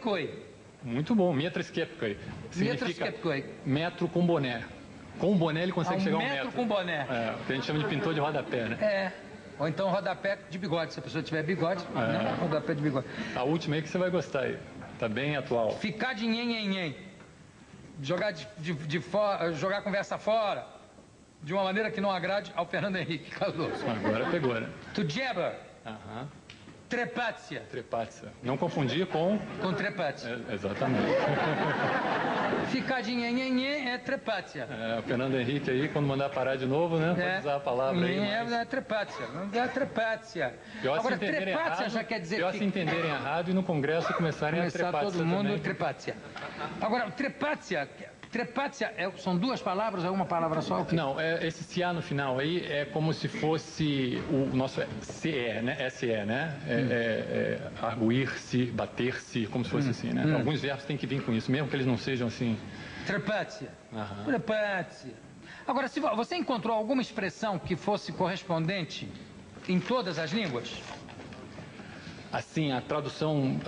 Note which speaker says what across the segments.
Speaker 1: skepkoi.
Speaker 2: Muito bom, metra skepkoi.
Speaker 1: Metra skepkoi.
Speaker 2: Metro com boné. Com o boné ele consegue chegar a 1 metro.
Speaker 1: Metro com boné.
Speaker 2: É, o que a gente chama de pintor de rodapé, né?
Speaker 1: É. Ou então rodapé de bigode, se a pessoa tiver bigode, né? Rodapé de bigode.
Speaker 2: A última aí que você vai gostar aí. Tá bem atual.
Speaker 1: Ficar de nhen. Jogar jogar a conversa fora, de uma maneira que não agrade ao Fernando Henrique Cardoso.
Speaker 2: Agora pegou, né?
Speaker 1: To jabber.
Speaker 2: Aham.
Speaker 1: Trepácia.
Speaker 2: Trepácia. Não confundir com...
Speaker 1: Com trepácia.
Speaker 2: Exatamente.
Speaker 1: Ficar de nhen é trepácia.
Speaker 2: O Fernando Henrique aí, quando mandar parar de novo, né? Pode usar a palavra aí.
Speaker 1: É trepácia. Não é trepácia.
Speaker 2: Agora, trepácia
Speaker 1: já quer dizer...
Speaker 2: Pior se entenderem errado e no Congresso começarem a trepácia
Speaker 1: todo mundo
Speaker 2: também.
Speaker 1: trepácia. Agora, trepácia são duas palavras, é uma palavra só?
Speaker 2: Não, esse CA no final aí é como se fosse o nosso CE, né? SE, né? Arguir-se, bater-se, como se fosse assim, né? Alguns verbos têm que vir com isso, mesmo que eles não sejam assim.
Speaker 1: Trepácia. Trepácia. Agora, se você encontrou alguma expressão que fosse correspondente em todas as línguas?
Speaker 2: Assim, a tradução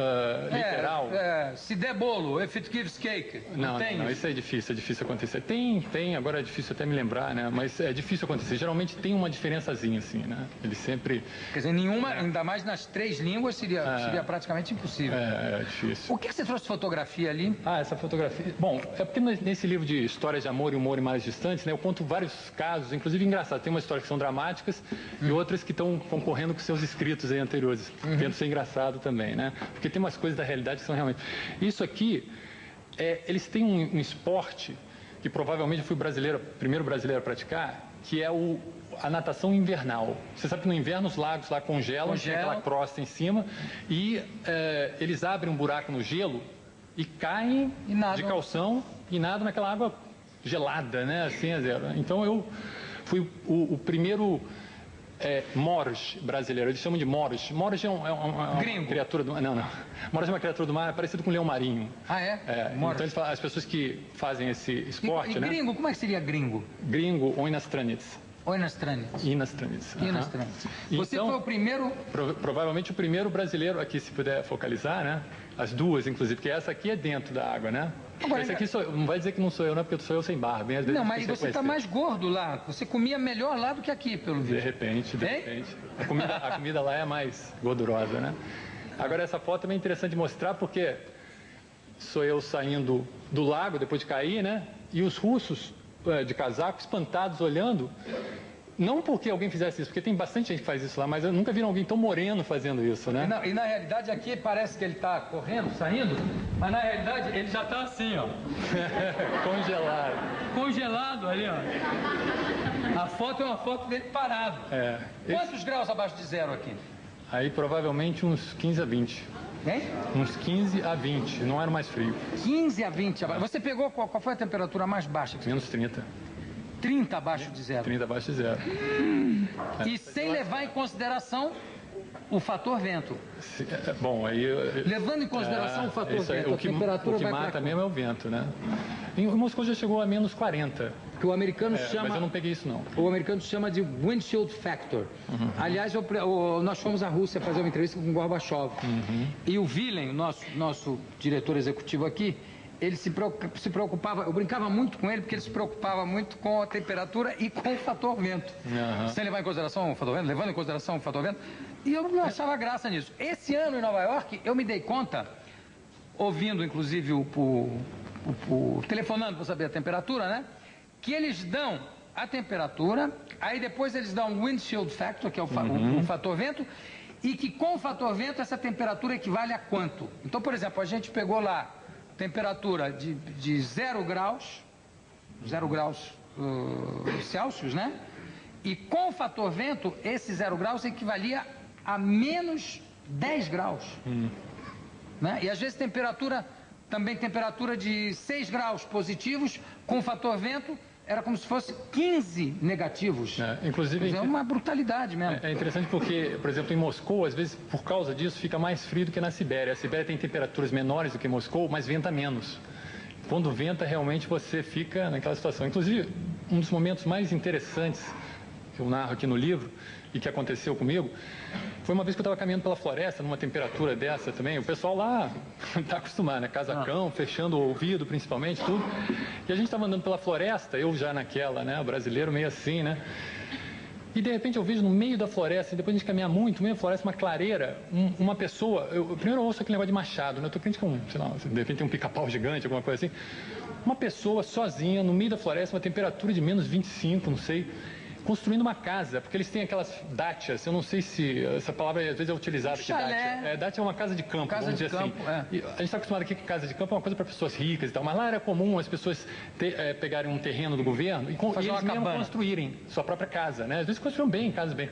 Speaker 2: literal...
Speaker 1: se der bolo, if it gives cake.
Speaker 2: Não, isso é difícil acontecer. Tem, agora é difícil até me lembrar, né? Mas é difícil acontecer. Geralmente tem uma diferençazinha, assim, né? Ele sempre...
Speaker 1: Quer dizer, nenhuma, ainda mais nas 3 línguas, seria praticamente impossível.
Speaker 2: É difícil.
Speaker 1: O que você trouxe de fotografia ali?
Speaker 2: Essa fotografia... Bom, é porque nesse livro de histórias de amor e humor e mais distantes, né? Eu conto vários casos, inclusive engraçados. Tem umas histórias que são dramáticas e outras que estão concorrendo com seus escritos aí anteriores. Tento ser engraçado também, né? Porque tem umas coisas da realidade que são realmente... Isso aqui, eles têm um esporte que provavelmente eu fui o primeiro brasileiro a praticar, que é a natação invernal. Você sabe que no inverno os lagos lá congelam, tem aquela crosta em cima, e eles abrem um buraco no gelo e caem de calção e nadam naquela água gelada, né? Assim, Então eu fui o primeiro... Moros brasileiro, eles chamam de Moros. Moros é uma criatura do... Não. Moros é uma criatura do mar, parecido com um leão marinho. Então as pessoas que fazem esse esporte, né?
Speaker 1: Gringo, como é que seria gringo?
Speaker 2: Gringo, oinastranits.
Speaker 1: Inastranits. Você foi o primeiro...
Speaker 2: Provavelmente o primeiro brasileiro aqui, se puder focalizar, né? As duas, inclusive, porque essa aqui é dentro da água, né? Agora, esse aqui não vai dizer que não sou eu, não, porque sou eu sem barba. Às vezes
Speaker 1: não, mas você está mais gordo lá. Você comia melhor lá do que aqui, pelo visto.
Speaker 2: De repente. A comida lá é mais gordurosa, né? Agora, essa foto é bem interessante de mostrar, porque sou eu saindo do lago, depois de cair, né? E os russos, de casaco, espantados, olhando... Não porque alguém fizesse isso, porque tem bastante gente que faz isso lá, mas eu nunca vi alguém tão moreno fazendo isso, né?
Speaker 1: E na realidade aqui parece que ele está correndo, saindo, mas na realidade ele já está assim, ó.
Speaker 2: Congelado.
Speaker 1: Congelado ali, ó. A foto é uma foto dele parado. Quantos graus abaixo de zero aqui?
Speaker 2: Aí provavelmente uns 15 a 20.
Speaker 1: Hein?
Speaker 2: Uns 15 a 20, não era mais frio.
Speaker 1: 15 a 20 abaixo. Você pegou qual foi a temperatura mais baixa?
Speaker 2: Menos 30.
Speaker 1: 30 abaixo de zero.
Speaker 2: 30 abaixo de zero.
Speaker 1: E sem levar em consideração o fator vento.
Speaker 2: Bom, aí...
Speaker 1: Levando em consideração o fator vento,
Speaker 2: a temperatura vai mata mesmo é o vento, né? Em Moscou já chegou a menos 40.
Speaker 1: Que o americano chama...
Speaker 2: Mas eu não peguei isso, não.
Speaker 1: O americano chama de windshield factor. Aliás, nós fomos à Rússia fazer uma entrevista com o Gorbachev. E o Vilen, nosso diretor executivo aqui, ele se preocupava, eu brincava muito com ele, porque ele se preocupava muito com a temperatura e com o fator vento. Sem levar em consideração o fator vento, levando em consideração o fator vento. E eu não achava graça nisso. Esse ano em Nova York, eu me dei conta, ouvindo inclusive telefonando para saber a temperatura, né? Que eles dão a temperatura, aí depois eles dão o windshield factor, que é o fator vento, e que com o fator vento essa temperatura equivale a quanto? Então, por exemplo, a gente pegou lá temperatura de 0 graus Celsius, né? E com o fator vento, esse 0 graus equivalia a menos 10 graus. Né? E às vezes temperatura de 6 graus positivos, com o fator vento, era como se fosse 15 negativos.
Speaker 2: Inclusive...
Speaker 1: É uma brutalidade mesmo.
Speaker 2: É interessante porque, por exemplo, em Moscou, às vezes, por causa disso, fica mais frio do que na Sibéria. A Sibéria tem temperaturas menores do que Moscou, mas venta menos. Quando venta, realmente, você fica naquela situação. Inclusive, um dos momentos mais interessantes eu narro aqui no livro e que aconteceu comigo, foi uma vez que eu estava caminhando pela floresta, numa temperatura dessa também. O pessoal lá está acostumado, né? Casacão, fechando o ouvido, principalmente, tudo. E a gente estava andando pela floresta, eu já naquela, né? O brasileiro meio assim, né? E de repente eu vejo no meio da floresta, depois de a gente caminhar muito, no meio da floresta, uma clareira, uma pessoa. Primeiro eu ouço aquele negócio de machado, né? Eu tô crente com, sei lá, de repente tem um pica-pau gigante, alguma coisa assim. Uma pessoa sozinha, no meio da floresta, uma temperatura de menos 25, não sei, construindo uma casa, porque eles têm aquelas dátias, eu não sei se essa palavra às vezes é utilizada aqui, dátia. Dátia é uma casa de campo, vamos dizer assim. E a gente está acostumado aqui que casa de campo é uma coisa para pessoas ricas e tal, mas lá era comum as pessoas pegarem um terreno do governo e eles mesmo construírem sua própria casa, né? Às vezes construíam bem, casas bem.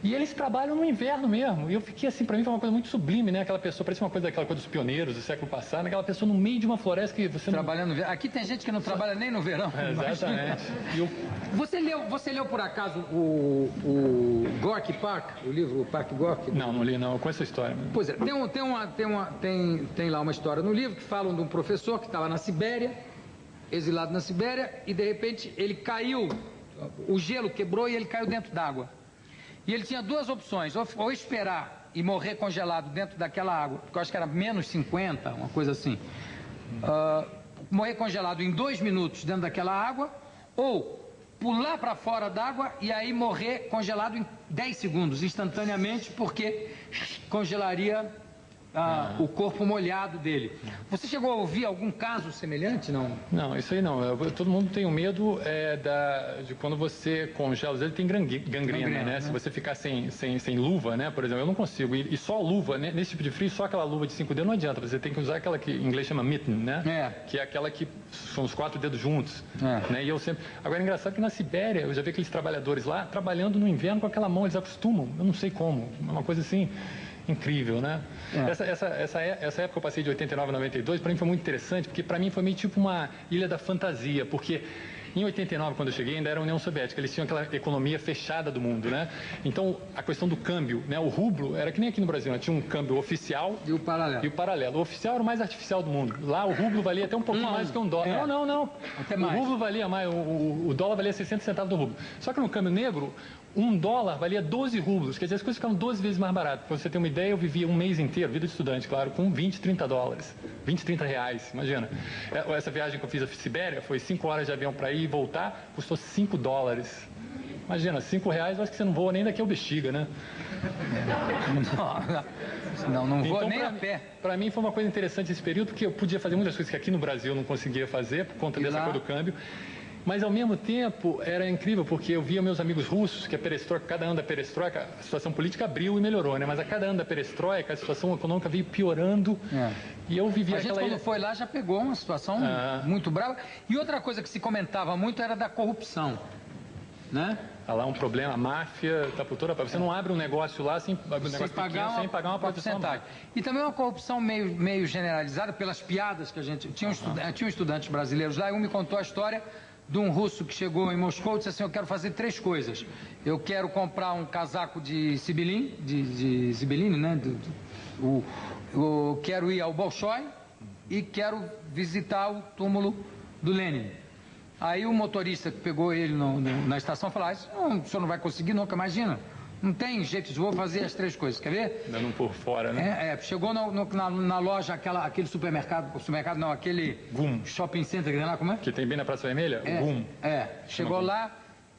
Speaker 2: E eles trabalham no inverno mesmo. E eu fiquei assim, para mim foi uma coisa muito sublime, né? Aquela pessoa, parece uma coisa daquela coisa dos pioneiros do século passado, aquela pessoa no meio de uma floresta que você
Speaker 1: trabalhando no verão. Aqui tem gente que não trabalha nem no verão.
Speaker 2: Exatamente.
Speaker 1: Você leu por acaso o Gorky Park, o livro Park Gorky?
Speaker 2: Não li não, eu conheço a história.
Speaker 1: Pois é, tem lá uma história no livro que fala de um professor que estava na Sibéria, exilado na Sibéria, e de repente ele caiu, o gelo quebrou e ele caiu dentro d'água. E ele tinha duas opções, ou esperar e morrer congelado dentro daquela água, porque eu acho que era menos 50, uma coisa assim. Morrer congelado em 2 minutos dentro daquela água, ou pular para fora d'água e aí morrer congelado em 10 segundos, instantaneamente, porque congelaria o corpo molhado dele. Você chegou a ouvir algum caso semelhante, não?
Speaker 2: Não, isso aí não. Todo mundo tem o medo de quando você congela, ele tem gangrena, né? Se você ficar sem luva, né? Por exemplo, eu não consigo. E só luva, né? Nesse tipo de frio, só aquela luva de 5 dedos não adianta. Você tem que usar aquela que em inglês chama mitten, né? Que é aquela que são os 4 dedos juntos. Né? E eu sempre... Agora, é engraçado que na Sibéria, eu já vi aqueles trabalhadores lá, trabalhando no inverno com aquela mão, eles acostumam. Eu não sei como. É uma coisa assim... incrível, né? Essa época eu passei de 89 a 92, para mim foi muito interessante, porque para mim foi meio tipo uma ilha da fantasia, porque em 89, quando eu cheguei, ainda era a União Soviética, eles tinham aquela economia fechada do mundo, né? Então, a questão do câmbio, né? O rublo era que nem aqui no Brasil, né? Tinha um câmbio oficial
Speaker 1: e o paralelo.
Speaker 2: O oficial era o mais artificial do mundo. Lá o rublo valia até um pouquinho mais do que um dólar. Não.
Speaker 1: Até mais.
Speaker 2: O rublo valia mais, o dólar valia 60 centavos do rublo. Só que no câmbio negro, $1 valia 12 rublos, quer dizer, as coisas ficaram 12 vezes mais baratas. Para você ter uma ideia, eu vivia um mês inteiro, vida de estudante, claro, com 20, 30 dólares. 20, 30 reais, imagina. Essa viagem que eu fiz à Sibéria foi 5 horas de avião para ir e voltar, custou $5. Imagina, R$5, eu acho que você não voa nem daqui ao Bexiga, né?
Speaker 1: Não voa nem a pé.
Speaker 2: Para mim foi uma coisa interessante esse período, porque eu podia fazer muitas coisas que aqui no Brasil eu não conseguia fazer, por conta dessa coisa do câmbio. Mas, ao mesmo tempo, era incrível, porque eu via meus amigos russos, que a perestroika, cada ano da perestroika, a situação política abriu e melhorou, né? Mas a cada ano da perestroika, a situação econômica veio piorando. E eu vivia
Speaker 1: aquela... A gente, quando foi lá, já pegou uma situação muito brava. E outra coisa que se comentava muito era da corrupção, né?
Speaker 2: Lá um problema, a máfia está por toda parte. Você não abre um negócio lá sem pagar uma porcentagem.
Speaker 1: E também uma corrupção meio generalizada pelas piadas que a gente... Tinham estudantes brasileiros lá, e um me contou a história de um russo que chegou em Moscou e disse assim: eu quero fazer 3 coisas. Eu quero comprar um casaco de Zibeline, né? Eu quero ir ao Bolshoi e quero visitar o túmulo do Lenin. Aí o motorista que pegou ele na estação falou: o senhor não vai conseguir nunca, imagina. Não tem jeito, vou fazer as 3 coisas, quer ver?
Speaker 2: Dando por fora, né?
Speaker 1: Chegou na loja, aquele supermercado não, aquele
Speaker 2: GUM.
Speaker 1: Shopping center, lá, como é?
Speaker 2: Que tem bem na Praça Vermelha? GUM.
Speaker 1: Chegou lá,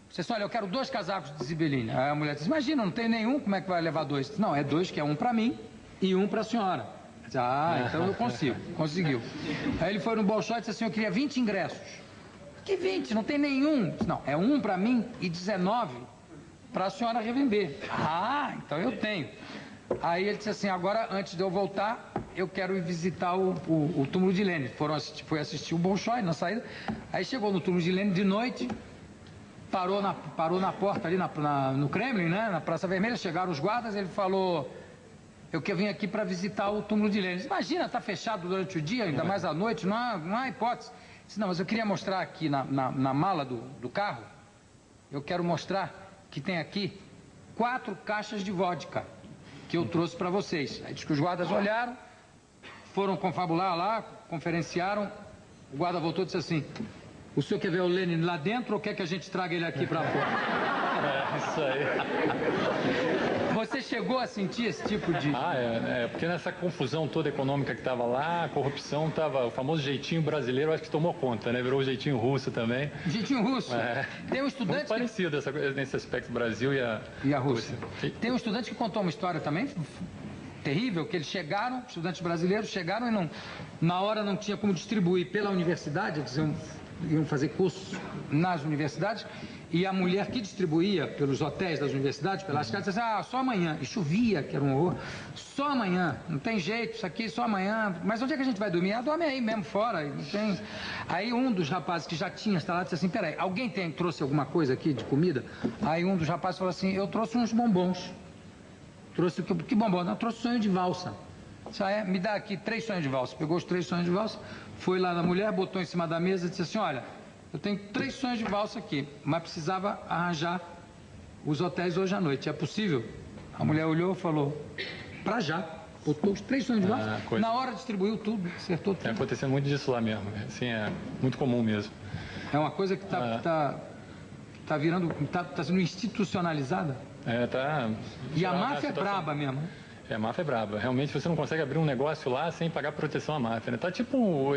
Speaker 1: você disse: olha, eu quero 2 casacos de Zibeline. Aí a mulher disse: imagina, não tem nenhum, como é que vai levar 2? Não, é 2, que é um para mim e um para a senhora. Disse: então eu consigo. Conseguiu. Aí ele foi no Bolshoi e disse assim: eu queria 20 ingressos. Que 20? Não tem nenhum. Disse: não, é um para mim e 19 para a senhora revender. Então eu tenho. Aí ele disse assim: agora, antes de eu voltar, eu quero ir visitar o túmulo de Lenin. Foi assistir o Bolshoi na saída. Aí chegou no túmulo de Lenin de noite, parou na porta ali no Kremlin, né, na Praça Vermelha. Chegaram os guardas, ele falou: eu que vim aqui para visitar o túmulo de Lenin. Imagina, está fechado durante o dia, ainda mais à noite, não há hipótese. Disse: não, mas eu queria mostrar aqui na mala do carro, eu quero mostrar que tem aqui 4 caixas de vodka que eu trouxe para vocês. Aí diz que os guardas olharam, foram confabular lá, conferenciaram. O guarda voltou e disse assim: o senhor quer ver o Lenin lá dentro ou quer que a gente traga ele aqui para fora?
Speaker 2: Isso aí.
Speaker 1: Você chegou a sentir esse tipo de...
Speaker 2: Porque nessa confusão toda econômica que estava lá, a corrupção estava, o famoso jeitinho brasileiro, acho que tomou conta, né? Virou o jeitinho russo também.
Speaker 1: Jeitinho russo? Tem um estudante
Speaker 2: muito parecido nesse aspecto, Brasil
Speaker 1: e a Rússia. Tem um estudante que contou uma história também terrível, que eles chegaram, estudantes brasileiros chegaram e na hora não tinha como distribuir pela universidade, eles iam fazer cursos nas universidades, e a mulher que distribuía pelos hotéis das universidades, pelas casas, disse assim, só amanhã. E chovia, que era um horror. Só amanhã, não tem jeito, isso aqui só amanhã. Mas onde é que a gente vai dormir? Dorme aí mesmo, fora. Não tem... Aí um dos rapazes que já tinha instalado disse assim, peraí, alguém trouxe alguma coisa aqui de comida? Aí um dos rapazes falou assim, eu trouxe uns bombons. Trouxe, que bombom? Não, trouxe sonho de valsa. Me dá aqui 3 sonhos de valsa. Pegou os 3 sonhos de valsa, foi lá na mulher, botou em cima da mesa e disse assim, olha, eu tenho 3 sonhos de valsa aqui, mas precisava arranjar os hotéis hoje à noite. É possível? A mulher olhou e falou, pra já. Botou os 3 sonhos de valsa, na hora distribuiu tudo, acertou tudo.
Speaker 2: Tá acontecendo muito disso lá mesmo. Assim, é muito comum mesmo.
Speaker 1: É uma coisa que tá sendo institucionalizada. E a máfia é braba mesmo.
Speaker 2: A máfia é braba. Realmente você não consegue abrir um negócio lá sem pagar proteção à máfia, né? Eles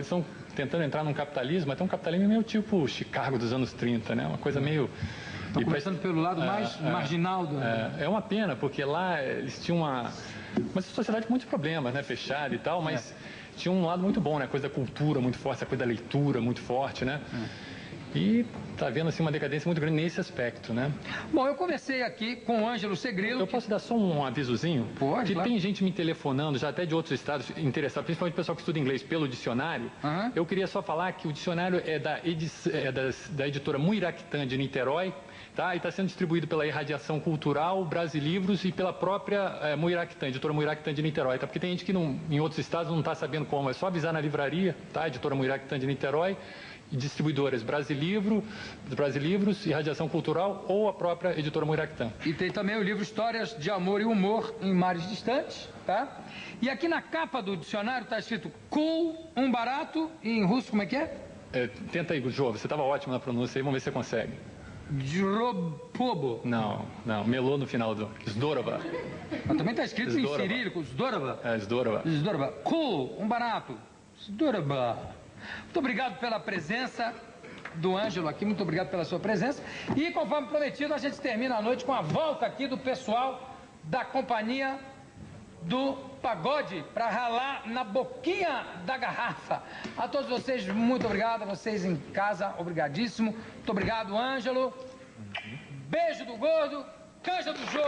Speaker 2: estão tentando entrar num capitalismo, mas tem um capitalismo meio tipo Chicago dos anos 30, né? Uma coisa meio...
Speaker 1: Estão começando pelo lado mais marginal do...
Speaker 2: É uma pena, porque lá eles tinham uma sociedade com muitos problemas, né? Fechada e tal, mas tinha um lado muito bom, né? A coisa da cultura muito forte, a coisa da leitura muito forte, né? E está havendo assim, uma decadência muito grande nesse aspecto, né?
Speaker 1: Bom, eu conversei aqui com o Ângelo Segrilo.
Speaker 2: Eu posso dar só um avisozinho?
Speaker 1: Pode,
Speaker 2: claro. Tem gente me telefonando, já até de outros estados, interessado, principalmente o pessoal que estuda inglês pelo dicionário. Eu queria só falar que o dicionário é da editora Muiractã de Niterói, tá? E está sendo distribuído pela Irradiação Cultural, Brasilivros e pela própria Muiractã, editora Muiractã de Niterói, tá? Porque tem gente que em outros estados não está sabendo como, é só avisar na livraria, tá? Editora Muiractã de Niterói. Distribuidoras Brasilivros e Radiação Cultural ou a própria editora Muiractã.
Speaker 1: E tem também o livro Histórias de Amor e Humor em Mares Distantes, tá? E aqui na capa do dicionário está escrito cool, um barato, e em russo como é que é?
Speaker 2: Tenta aí, Jô, você estava ótimo na pronúncia aí, vamos ver se você consegue.
Speaker 1: Dropobo.
Speaker 2: Não, melou no final do Zdorova.
Speaker 1: Mas também está escrito Zdorova. Em cirílico, Zdorova.
Speaker 2: Zdorova.
Speaker 1: Cool, um barato. Zdorova. Muito obrigado pela presença do Ângelo aqui, muito obrigado pela sua presença. E conforme prometido, a gente termina a noite com a volta aqui do pessoal da companhia do pagode para ralar na boquinha da garrafa. A todos vocês, muito obrigado. A vocês em casa, obrigadíssimo. Muito obrigado, Ângelo. Beijo do gordo, canja do Jô.